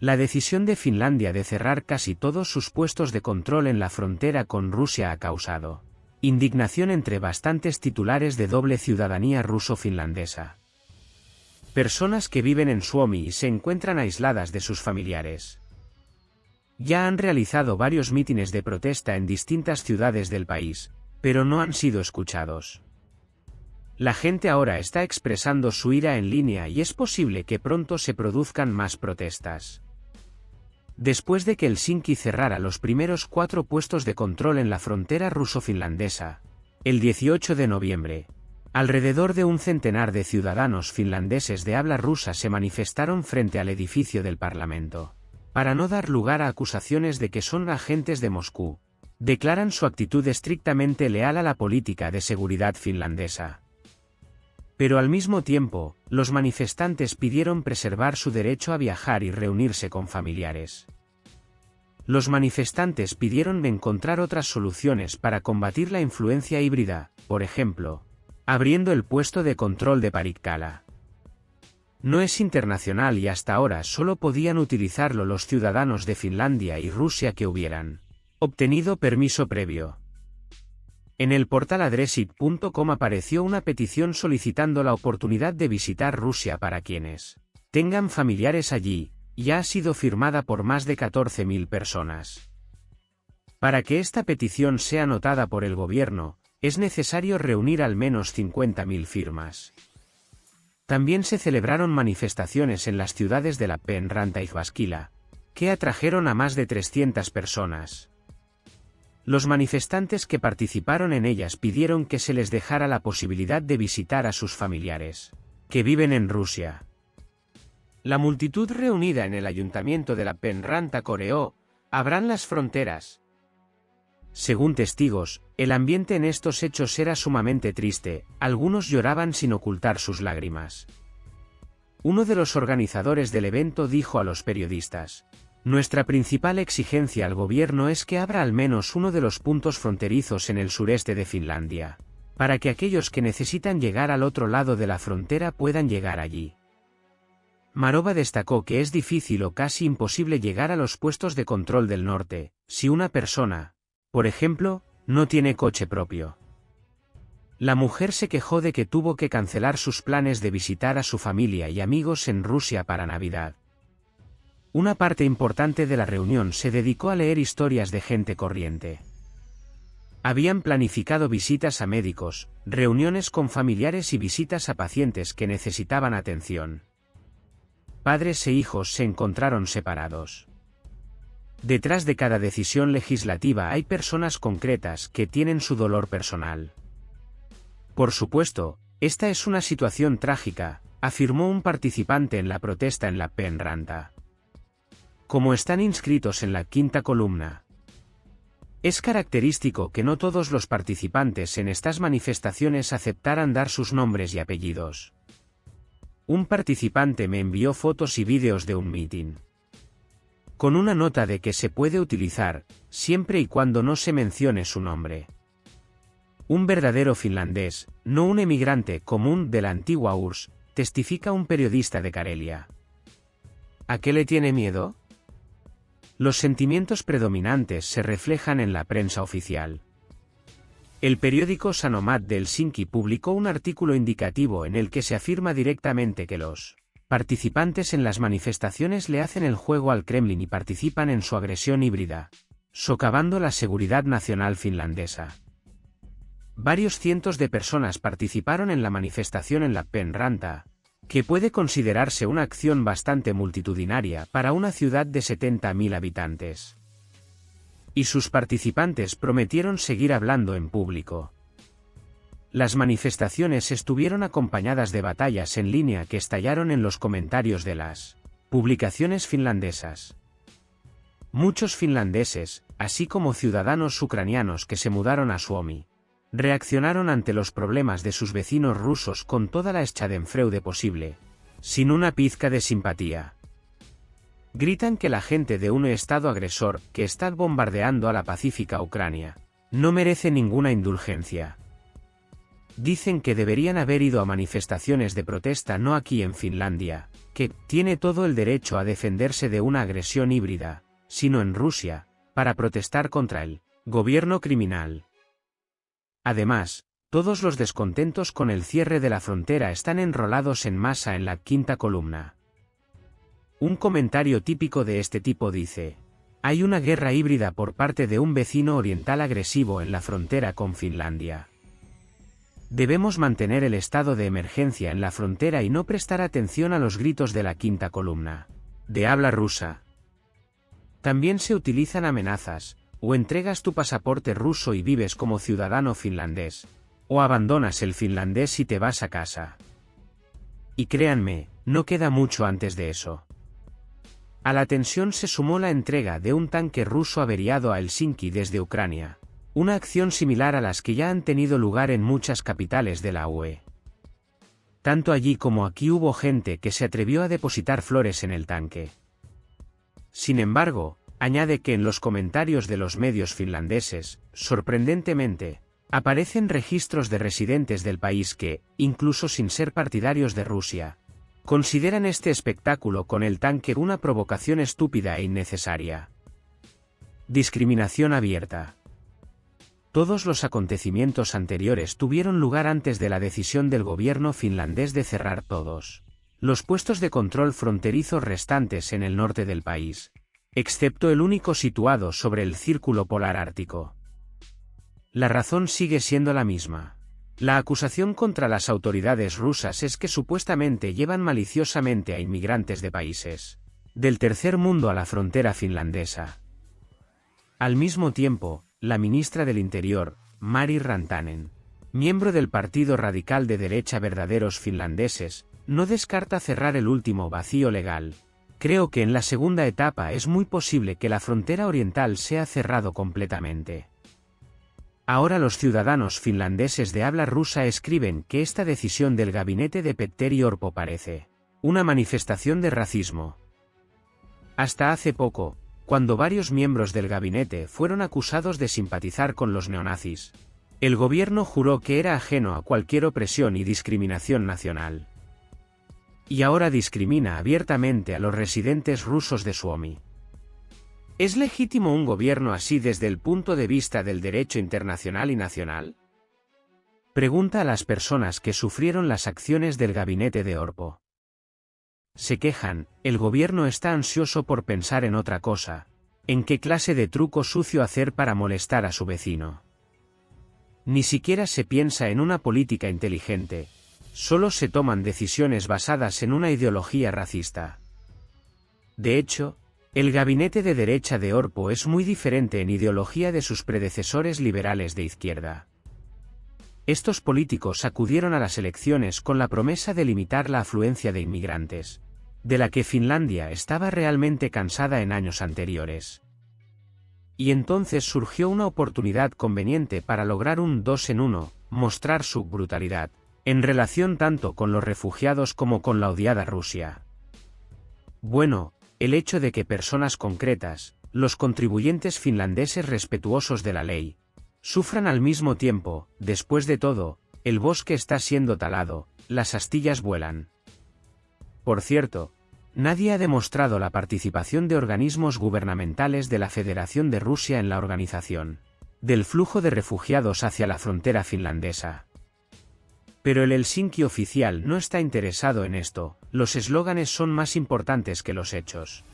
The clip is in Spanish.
La decisión de Finlandia de cerrar casi todos sus puestos de control en la frontera con Rusia ha causado indignación entre bastantes titulares de doble ciudadanía ruso-finlandesa. Personas que viven en Suomi y se encuentran aisladas de sus familiares. Ya han realizado varios mítines de protesta en distintas ciudades del país, pero no han sido escuchados. La gente ahora está expresando su ira en línea y es posible que pronto se produzcan más protestas. Después de que Helsinki cerrara los primeros 4 puestos de control en la frontera ruso-finlandesa, el 18 de noviembre, alrededor de un centenar de ciudadanos finlandeses de habla rusa se manifestaron frente al edificio del Parlamento. Para no dar lugar a acusaciones de que son agentes de Moscú, declaran su actitud estrictamente leal a la política de seguridad finlandesa. Pero al mismo tiempo, los manifestantes pidieron preservar su derecho a viajar y reunirse con familiares. Los manifestantes pidieron encontrar otras soluciones para combatir la influencia híbrida, por ejemplo, abriendo el puesto de control de Parikkala. No es internacional y hasta ahora solo podían utilizarlo los ciudadanos de Finlandia y Rusia que hubieran obtenido permiso previo. En el portal adressit.com apareció una petición solicitando la oportunidad de visitar Rusia para quienes tengan familiares allí, y ha sido firmada por más de 14.000 personas. Para que esta petición sea notada por el gobierno, es necesario reunir al menos 50.000 firmas. También se celebraron manifestaciones en las ciudades de Lappeenranta y Jyväskylä, que atrajeron a más de 300 personas. Los manifestantes que participaron en ellas pidieron que se les dejara la posibilidad de visitar a sus familiares, que viven en Rusia. La multitud reunida en el ayuntamiento de Lappeenranta coreó: «Abran las fronteras». Según testigos, el ambiente en estos hechos era sumamente triste, algunos lloraban sin ocultar sus lágrimas. Uno de los organizadores del evento dijo a los periodistas: «Nuestra principal exigencia al gobierno es que abra al menos uno de los puntos fronterizos en el sureste de Finlandia, para que aquellos que necesitan llegar al otro lado de la frontera puedan llegar allí». Marova destacó que es difícil o casi imposible llegar a los puestos de control del norte, si una persona, por ejemplo, no tiene coche propio. La mujer se quejó de que tuvo que cancelar sus planes de visitar a su familia y amigos en Rusia para Navidad. Una parte importante de la reunión se dedicó a leer historias de gente corriente. Habían planificado visitas a médicos, reuniones con familiares y visitas a pacientes que necesitaban atención. Padres e hijos se encontraron separados. Detrás de cada decisión legislativa hay personas concretas que tienen su dolor personal. Por supuesto, esta es una situación trágica, afirmó un participante en la protesta en Lappeenranta. Como están inscritos en la quinta columna. Es característico que no todos los participantes en estas manifestaciones aceptaran dar sus nombres y apellidos. Un participante me envió fotos y vídeos de un mitin, con una nota de que se puede utilizar, siempre y cuando no se mencione su nombre. Un verdadero finlandés, no un emigrante común de la antigua URSS, testifica un periodista de Karelia. ¿A qué le tiene miedo? Los sentimientos predominantes se reflejan en la prensa oficial. El periódico Sanomat de Helsinki publicó un artículo indicativo en el que se afirma directamente que los participantes en las manifestaciones le hacen el juego al Kremlin y participan en su agresión híbrida, socavando la seguridad nacional finlandesa. Varios cientos de personas participaron en la manifestación en Lappeenranta, que puede considerarse una acción bastante multitudinaria para una ciudad de 70.000 habitantes. Y sus participantes prometieron seguir hablando en público. Las manifestaciones estuvieron acompañadas de batallas en línea que estallaron en los comentarios de las publicaciones finlandesas. Muchos finlandeses, así como ciudadanos ucranianos que se mudaron a Suomi, reaccionaron ante los problemas de sus vecinos rusos con toda la schadenfreude posible, sin una pizca de simpatía. Gritan que la gente de un estado agresor que está bombardeando a la pacífica Ucrania no merece ninguna indulgencia. Dicen que deberían haber ido a manifestaciones de protesta no aquí en Finlandia, que tiene todo el derecho a defenderse de una agresión híbrida, sino en Rusia, para protestar contra el gobierno criminal. Además, todos los descontentos con el cierre de la frontera están enrolados en masa en la quinta columna. Un comentario típico de este tipo dice: hay una guerra híbrida por parte de un vecino oriental agresivo en la frontera con Finlandia. Debemos mantener el estado de emergencia en la frontera y no prestar atención a los gritos de la quinta columna, de habla rusa. También se utilizan amenazas: o entregas tu pasaporte ruso y vives como ciudadano finlandés, o abandonas el finlandés y te vas a casa. Y créanme, no queda mucho antes de eso. A la tensión se sumó la entrega de un tanque ruso averiado a Helsinki desde Ucrania, una acción similar a las que ya han tenido lugar en muchas capitales de la UE. Tanto allí como aquí hubo gente que se atrevió a depositar flores en el tanque. Sin embargo, añade que en los comentarios de los medios finlandeses, sorprendentemente, aparecen registros de residentes del país que, incluso sin ser partidarios de Rusia, consideran este espectáculo con el tanque una provocación estúpida e innecesaria. Discriminación abierta. Todos los acontecimientos anteriores tuvieron lugar antes de la decisión del gobierno finlandés de cerrar todos los puestos de control fronterizos restantes en el norte del país, excepto el único situado sobre el Círculo Polar Ártico. La razón sigue siendo la misma. La acusación contra las autoridades rusas es que supuestamente llevan maliciosamente a inmigrantes de países del tercer mundo a la frontera finlandesa. Al mismo tiempo, la ministra del Interior, Mari Rantanen, miembro del partido radical de derecha Verdaderos Finlandeses, no descarta cerrar el último vacío legal. Creo que en la segunda etapa es muy posible que la frontera oriental sea cerrado completamente. Ahora los ciudadanos finlandeses de habla rusa escriben que esta decisión del gabinete de Petteri Orpo parece una manifestación de racismo. Hasta hace poco, cuando varios miembros del gabinete fueron acusados de simpatizar con los neonazis, el gobierno juró que era ajeno a cualquier opresión y discriminación nacional. Y ahora discrimina abiertamente a los residentes rusos de Suomi. ¿Es legítimo un gobierno así desde el punto de vista del derecho internacional y nacional? Pregunta a las personas que sufrieron las acciones del gabinete de Orpo. Se quejan: el gobierno está ansioso por pensar en otra cosa, en qué clase de truco sucio hacer para molestar a su vecino. Ni siquiera se piensa en una política inteligente, solo se toman decisiones basadas en una ideología racista. De hecho, el gabinete de derecha de Orpo es muy diferente en ideología de sus predecesores liberales de izquierda. Estos políticos acudieron a las elecciones con la promesa de limitar la afluencia de inmigrantes, de la que Finlandia estaba realmente cansada en años anteriores. Y entonces surgió una oportunidad conveniente para lograr un 2 en 1, mostrar su brutalidad, en relación tanto con los refugiados como con la odiada Rusia. Bueno, el hecho de que personas concretas, los contribuyentes finlandeses respetuosos de la ley, sufran al mismo tiempo. Después de todo, el bosque está siendo talado, las astillas vuelan. Por cierto, nadie ha demostrado la participación de organismos gubernamentales de la Federación de Rusia en la organización del flujo de refugiados hacia la frontera finlandesa. Pero el Helsinki oficial no está interesado en esto, los eslóganes son más importantes que los hechos.